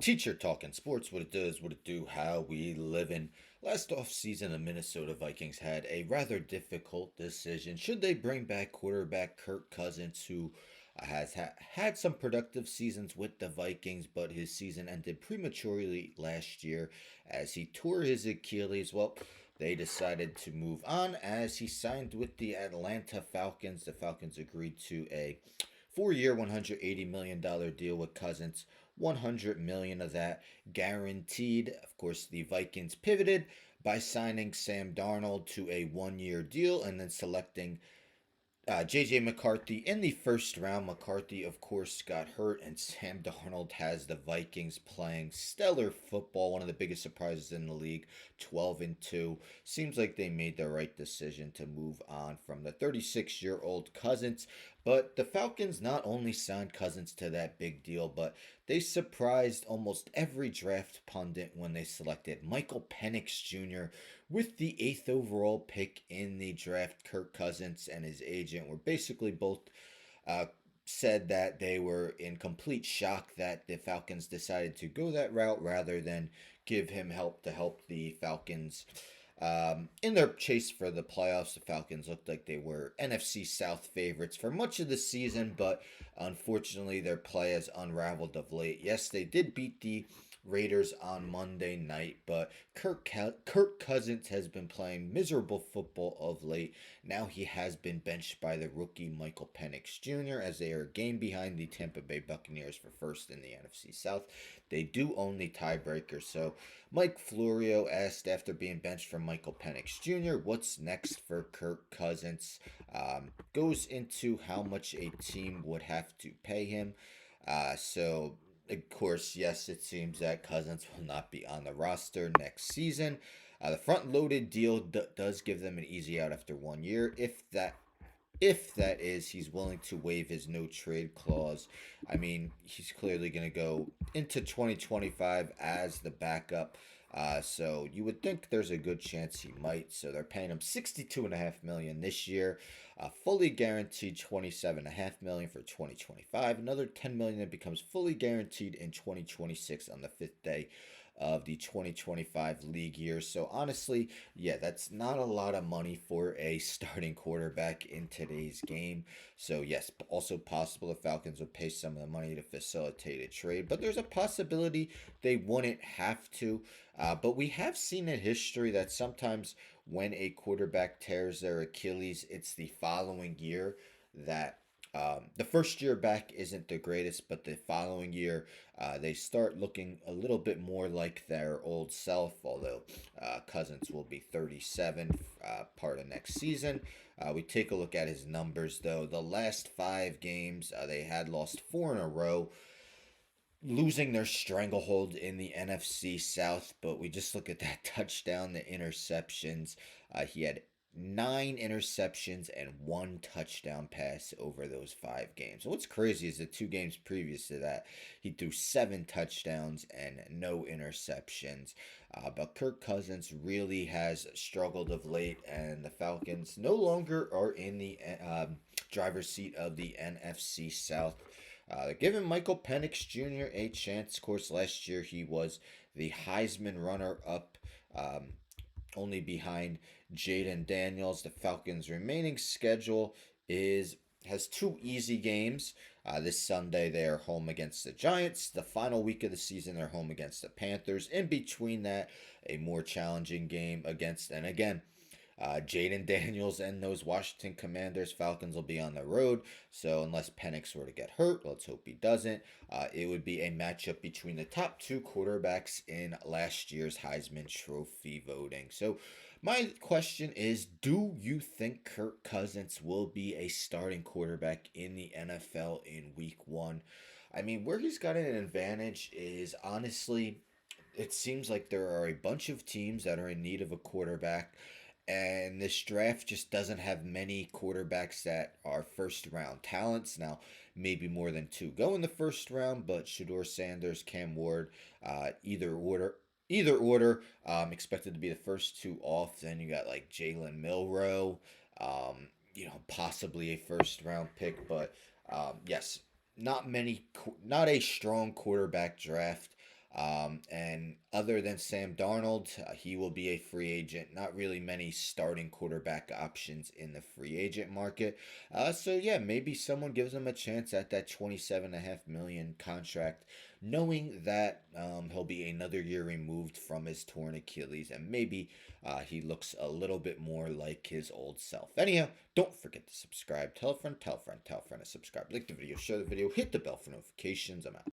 Teacher talking sports, what it does, what it do, how we live in. Last offseason, the Minnesota Vikings had a rather difficult decision. Should they bring back quarterback Kirk Cousins, who had some productive seasons with the Vikings, but his season ended prematurely last year as he tore his Achilles? Well, they decided to move on as he signed with the Atlanta Falcons. The Falcons agreed to a 4-year, $180 million deal with Cousins. 100 million of that guaranteed. Of course, the Vikings pivoted by signing Sam Darnold to a 1-year deal and then selecting JJ McCarthy in the first round. McCarthy, of course, got hurt, and Sam Darnold has the Vikings playing stellar football, one of the biggest surprises in the league, 12-2. Seems like they made the right decision to move on from the 36-year-old Cousins. But the Falcons not only signed Cousins to that big deal, but they surprised almost every draft pundit when they selected Michael Penix Jr. with the eighth overall pick in the draft. Kirk Cousins and his agent were basically both uh, said that they were in complete shock that the Falcons decided to go that route rather than give him help to help the Falcons. In their chase for the playoffs, the Falcons looked like they were NFC South favorites for much of the season, but unfortunately, their play has unraveled of late. Yes, they did beat the Raiders on Monday night, but Kirk Cousins has been playing miserable football of late. Now he has been benched by the rookie Michael Penix Jr. as they are a game behind the Tampa Bay Buccaneers for first in the NFC South. They do own the tiebreaker, so Mike Florio asked after being benched for Michael Penix Jr., what's next for Kirk Cousins? Goes into how much a team would have to pay him. So, of course, yes, it seems that Cousins will not be on the roster next season. The front loaded deal does give them an easy out after 1 year, if that is he's willing to waive his no trade clause. I mean, he's clearly going to go into 2025 as the backup. So you would think there's a good chance he might. So they're paying him 62.5 million this year, fully guaranteed 27.5 million for 2025. Another 10 million that becomes fully guaranteed in 2026 on the fifth day of the 2025 league year. So honestly, yeah, that's not a lot of money for a starting quarterback in today's game. So yes, also possible the Falcons would pay some of the money to facilitate a trade, but there's a possibility they wouldn't have to. But we have seen in history that sometimes when a quarterback tears their Achilles, it's the following year that the first year back isn't the greatest, but the following year they start looking a little bit more like their old self. Although Cousins will be 37 part of next season. We take a look at his numbers though. The last 5 games they had lost 4 in a row, losing their stranglehold in the NFC South. But we just look at that touchdown, the interceptions. He had 9 interceptions and 1 touchdown pass over those 5 games. So what's crazy is the 2 games previous to that, he threw 7 touchdowns and no interceptions. But Kirk Cousins really has struggled of late, and the Falcons no longer are in the driver's seat of the NFC South. They're giving Michael Penix Jr. a chance. Of course, last year he was the Heisman runner up, only behind Jaden Daniels. The Falcons' remaining schedule is has 2 easy games. This Sunday they are home against the Giants. The final week of the season they're home against the Panthers. In between that, a more challenging game against, and again, Jaden Daniels and those Washington Commanders. Falcons will be on the road, so unless Penix were to get hurt, let's hope he doesn't, it would be a matchup between the top 2 quarterbacks in last year's Heisman Trophy voting. So my question is, do you think Kirk Cousins will be a starting quarterback in the NFL in week 1? I mean, where he's got an advantage is honestly, it seems like there are a bunch of teams that are in need of a quarterback, and this draft just doesn't have many quarterbacks that are first round talents. Now, maybe more than 2 go in the first round, but Shador Sanders, Cam Ward, either order. Either order, expected to be the first 2 off. Then you got like Jalen Milrow, possibly a first round pick. But yes, not a strong quarterback draft. And other than Sam Darnold, he will be a free agent. Not really many starting quarterback options in the free agent market. So yeah, maybe someone gives him a chance at that 27.5 million contract, knowing that he'll be another year removed from his torn Achilles, and maybe he looks a little bit more like his old self. Anyhow, don't forget to subscribe. Tell a friend, tell a friend, tell a friend to subscribe. Like the video, share the video, hit the bell for notifications. I'm out.